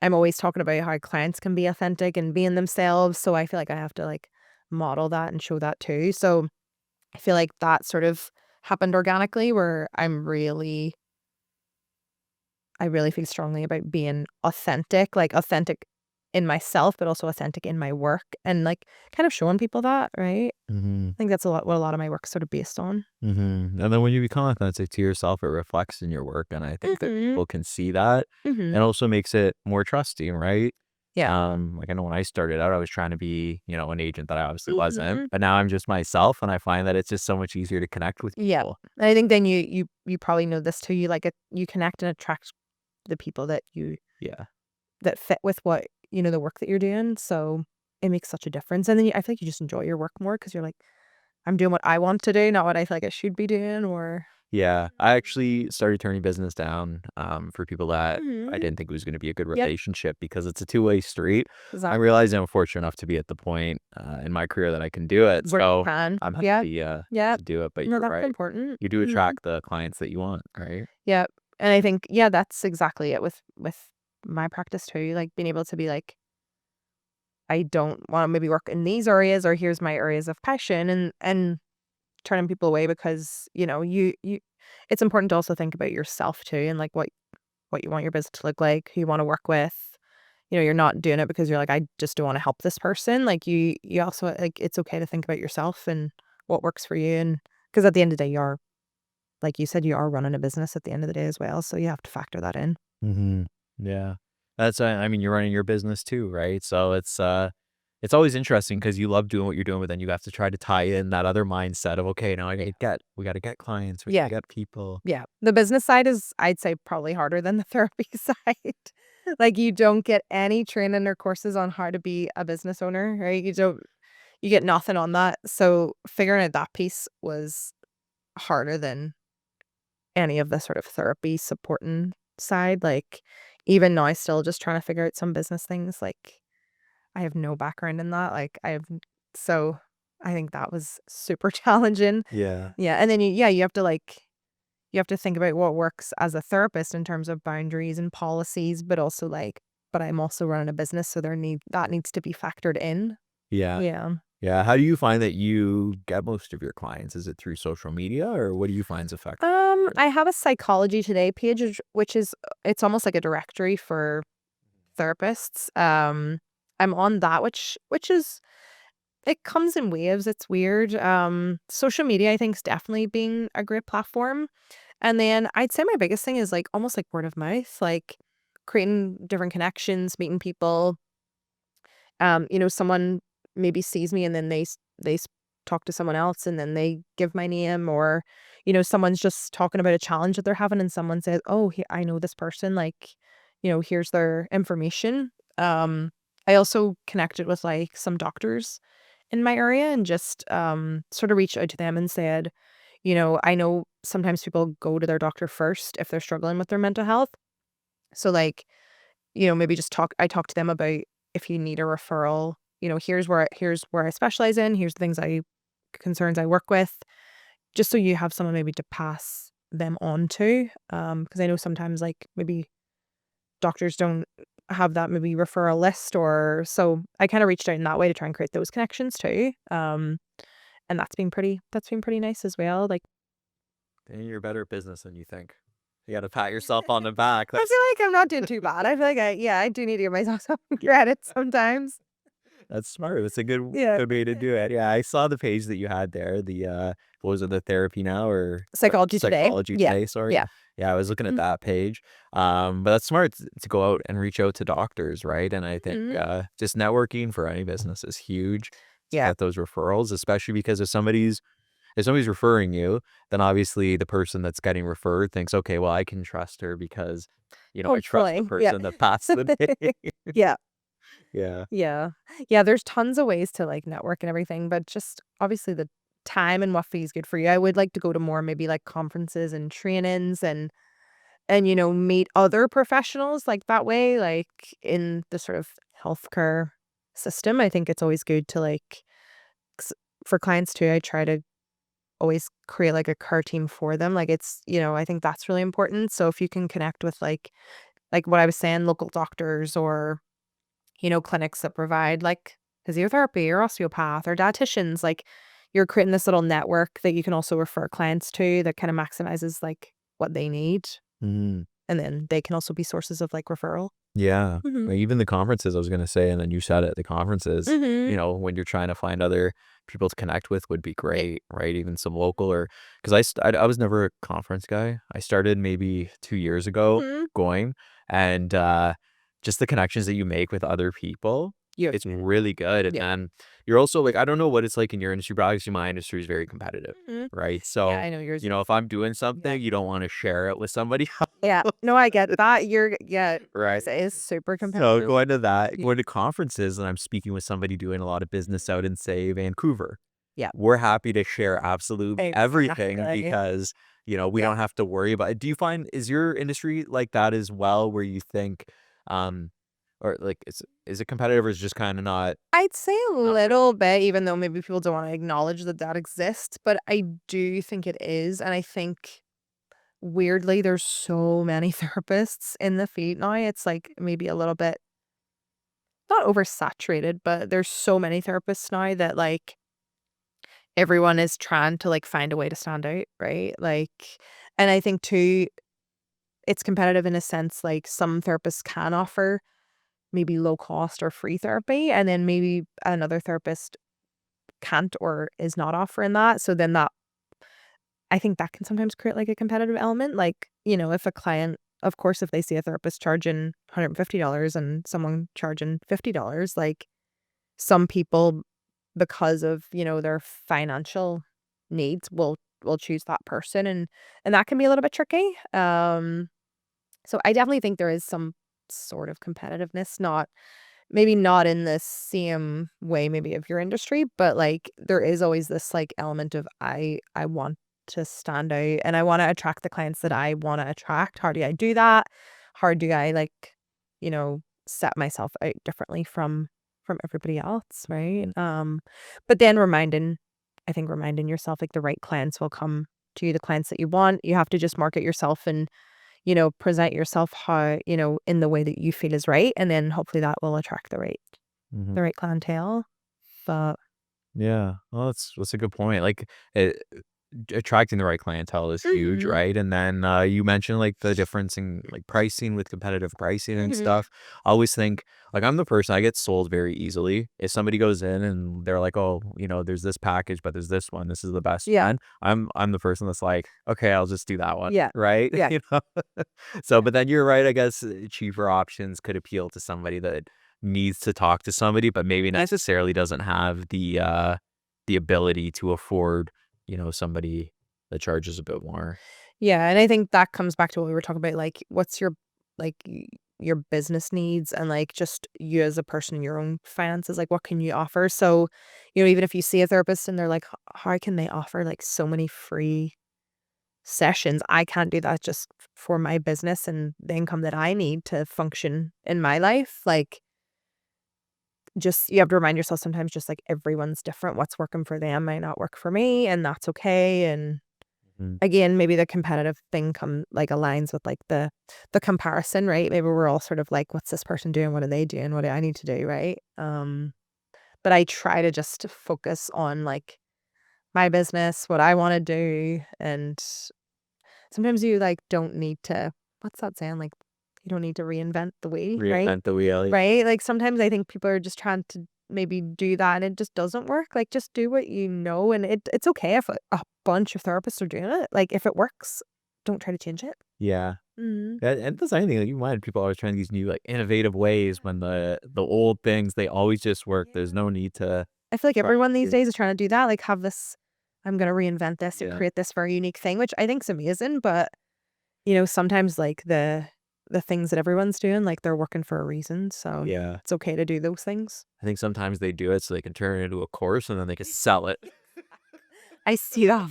I'm always talking about how clients can be authentic and being themselves, so I feel like I have to, like, model that and show that too, so I feel like that sort of happened organically where I really feel strongly about being authentic, like, authentic in myself, but also authentic in my work and, like, kind of showing people that, right? Hmm. I think that's a lot what a lot of my work's sort of based on. Hmm. And then when you become authentic to yourself, it reflects in your work. And I think that Mhm. people can see that Mhm. and also makes it more trusting, right? Yeah. Like I know when I started out, I was trying to be, an agent that I obviously wasn't, Mhm. but now I'm just myself, and I find that it's just so much easier to connect with Yeah. people. And I think then you probably know this too, you connect and attract the people Yeah. that fit with what the work that you're doing, so it makes such a difference, and then I feel like you just enjoy your work more because 'cause you're like, "I'm doing what I want to do, not what I feel like I should be doing," or Yeah. I actually started turning business down, for people that I Mhm. didn't think was gonna be a good Yep. relationship because it's a two-way street. I Exactly. realize I'm fortunate enough to be at the point, in my career that I can do it, Where you so can. I'm Yeah. happy, Yeah. to do it, but No, you're that's right. important. You do Mhm. attract the clients that you want, right? Yeah, and I think, yeah, that's exactly it with my practice too, like, being able to be like, "I don't wanna maybe work in these areas," or, "Here's my areas of passion," and turning people away because, you it's important to also think about yourself too and, like, what you want your business to look like, who you wanna work with. You're not doing it because you're like, "I just don't wanna help this person." Like, you also like, it's okay to think about yourself and what works for you, and because at the end of the day, you're like you said, you are running a business at the end of the day as well, so you have to factor that in. Mhm. Yeah. That's, I mean, you're running your business too, right? So it's always interesting because you love doing what you're doing, but then you have to try to tie in that other mindset of, "Okay, now we gotta get clients, we Yeah. gotta get people." Yeah. The business side is, I'd say, probably harder than the therapy side. Like, you don't get any training or courses on how to be a business owner, right? You get nothing on that. So, figuring out that piece was harder than any of the sort of therapy supporting side. Like, even now, still just trying to figure out some business things. Like, I have no background in that. So I think that was super challenging. Yeah. Yeah. And then you have to you have to think about what works as a therapist in terms of boundaries and policies, but also but I'm also running a business, so that needs to be factored in. Yeah. Yeah. Yeah. How do you find that you get most of your clients? Is it through social media, or what do you find is effective? I have a Psychology Today page, which is it's almost like a directory for therapists. I'm on that, which is it comes in waves. It's weird. Social media, I think, is definitely being a great platform. And then I'd say my biggest thing is almost like word of mouth, like creating different connections, meeting people. Someone maybe sees me and then talk to someone else and then they give my name, or someone's just talking about a challenge that they're having and someone says, "Oh, I know this person, here's their information." I also connected with some doctors in my area and just sort of reached out to them and said, I know sometimes people go to their doctor first if they're struggling with their mental health. So maybe just I talk to them about if you need a referral, here's where I specialize in, here's the things I concerns I work with, just so you have someone maybe to pass them on to. Because I know sometimes maybe doctors don't have that maybe referral list, or so I kind of reached out in that way to try and create those connections too. And that's been pretty nice as well. And you're better at business than you think. You gotta pat yourself on the back. I feel like I'm not doing too bad. I feel like I do need to give myself some credit sometimes. That's smart. It's a Yeah. good way to do it. Yeah, I saw the page that you had there. The what was it, the therapy now, or Psychology Today. psychology Yeah. today? Sorry. Yeah. Yeah, I was looking at Mm, that page. But that's smart to go out and reach out to doctors, right? And I think mhm. just networking for any business is huge to Yeah. get those referrals, especially because if somebody's referring you, then obviously the person that's getting referred thinks, okay, well, I can trust her because I trust the Hopefully. Yeah. person that passed the name. Yeah. Yeah. Yeah. Yeah, there's tons of ways to, network and everything, but just obviously the time and what feels good for you. I would like to go to more maybe, conferences and trainings and meet other professionals, that way, in the sort of healthcare system. I think it's always good to, s for clients too, I try to always create, a care team for them. I think that's really important. So if you can connect with, what I was saying, local doctors or clinics that provide physiotherapy or osteopath or dietitians. You're creating this little network that you can also refer clients to that kind of maximizes what they need. Mhm. And then they can also be sources of referral. Yeah. Hmm. Well, even the conferences, I was gonna say, and then you said it, the conferences, Hmm. when you're trying to find other people to connect with would be Yeah. great, right? Even some local, or because I was never a conference guy. I started maybe 2 years ago Hmm. going, and, just the connections that you make with other people, Yeah. it's really good, and Yeah. then you're also I don't know what it's like in your industry, but obviously my industry is very competitive, Hmm. right? Yeah. So, I know yours. if I'm doing Yeah. something, you don't wanna share it with somebody Yeah. else, No, I get that. Yeah. right? It is super So competitive. Yeah. going to conferences, and I'm speaking with somebody doing a lot of business out in, say, Vancouver. Yeah. We're happy to share absolutely everything Exactly. because, we Yeah. don't have to worry about it. Do you find, is your industry like that as well, where you think, um, or is it competitive, or is it just kind of I'd say a not little bit, even though maybe people don't wanna acknowledge that that exists, but I do think it is, and I think, weirdly, there's so many therapists in the field now, it's, maybe a little bit not oversaturated, but there's so many therapists now that, everyone is trying to, find a way to stand out, right? And I think too, it's competitive in a sense, some therapists can offer maybe low cost or free therapy, and then maybe another therapist can't or is not offering that. So then that I think that can sometimes create, like, a competitive element, like, if a client of course, if they see a therapist charging $150 and someone charging $50, like, some people, because of, their financial needs will choose that person, and that can be a little bit tricky, so I definitely think there is some sort of competitiveness, maybe not in the same way maybe of your industry, but, like, there is always this, like, element of I want to stand out and I wanna attract the clients that I wanna attract. How do I do that? How do I, like, set myself out differently from everybody else, right? But then I think reminding yourself, like, the right clients will come to you, the clients that you want. You have to just market yourself and present yourself how, in the way that you feel is right, and then hopefully that will attract Mhm. the right clientele. But Yeah. Well, that's a good point. Like, attracting the right clientele is huge, Mhm. right? And then, you mentioned, like, the difference in, like, pricing with competitive pricing and Mhm. stuff. I always think like, I'm the person, I get sold very easily. If somebody goes in and they're like, "Oh, there's this package, but there's this one. This is the best Yeah. one." I'm the person that's like, "Okay, I'll just do that one." Yeah. Right? Yeah. You know? So, but then you're right, I guess, cheaper options could appeal to somebody that needs to talk to somebody, but maybe necessarily doesn't have the ability to afford, somebody that charges a bit more. Yeah, and I think that comes back to what we were talking about, like, what's your your business needs and, like, just you as a person, your own finances, like, what can you offer? So, even if you see a therapist and they're like, how can they offer, like, so many free sessions? I can't do that just for my business and the income that I need to function in my life, like, just you have to remind yourself sometimes just, like, everyone's different, what's working for them might not work for me, and that's okay, and Mhm. again, maybe the competitive thing aligns with, like, the comparison, right? Maybe we're all sort of like, "What's this person doing? What are they doing? What do I need to do?" Right? But I try to just focus on, like, my business, what I wanna do, and sometimes you, like, don't need to what's that saying? Like, you don't need to reinvent the wheel, right? Reinvent the wheel. Right? Like, sometimes I think people are just trying to maybe do that, and it just doesn't work. Like, just do what you know, and it's okay if a bunch of therapists are doing it. Like, if it works, don't try to change it. Yeah. Mhm. And that's anything, like, you mind people always trying these new, like, innovative ways when the old things, they always just work. There's Yeah. no need to I feel like try everyone these to days is trying to do that, like, have this I'm gonna reinvent this or yeah. create this very unique thing, which I think's amazing, but, sometimes, like, the things that everyone's doing, like, they're working for a reason, so Yeah. it's okay to do those things. I think sometimes they do it so they can turn it into a course and then they can sell it. I see that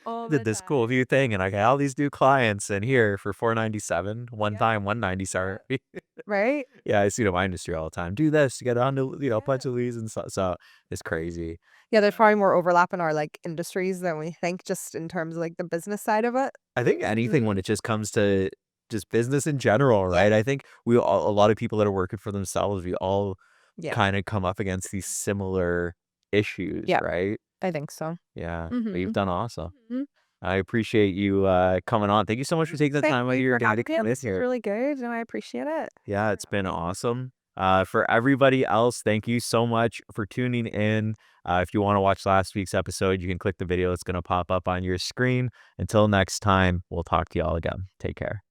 all Did the this cool time. new thing and I got all these new clients and here for 497 one Yep. time 190 sorry. Yep. Right? Yeah, I see it in my industry all the time. Do this, you get on to, a bunch Yeah. of leads and so it's crazy. Yeah, there's probably more overlap in our, like, industries than we think just in terms of, like, the business side of it. I think anything when Mhm. it just comes to just business in general, Yeah. right? I think we all, a lot of people that are working for themselves, we all Yeah. kind of come up against these similar issues, Yeah, right? I think so. Yeah, but you've Mhm. done awesome. Mhm. I appreciate you coming on. Thank you so much for taking the Thank time out of you your for day to having me, come in this was here. really good, and I appreciate it. Thank you Yeah, for it's been having me. awesome. For everybody else, thank you so much for tuning in. If you want to watch last week's episode, you can click the video that's going to pop up on your screen. Until next time, we'll talk to y'all again. Take care.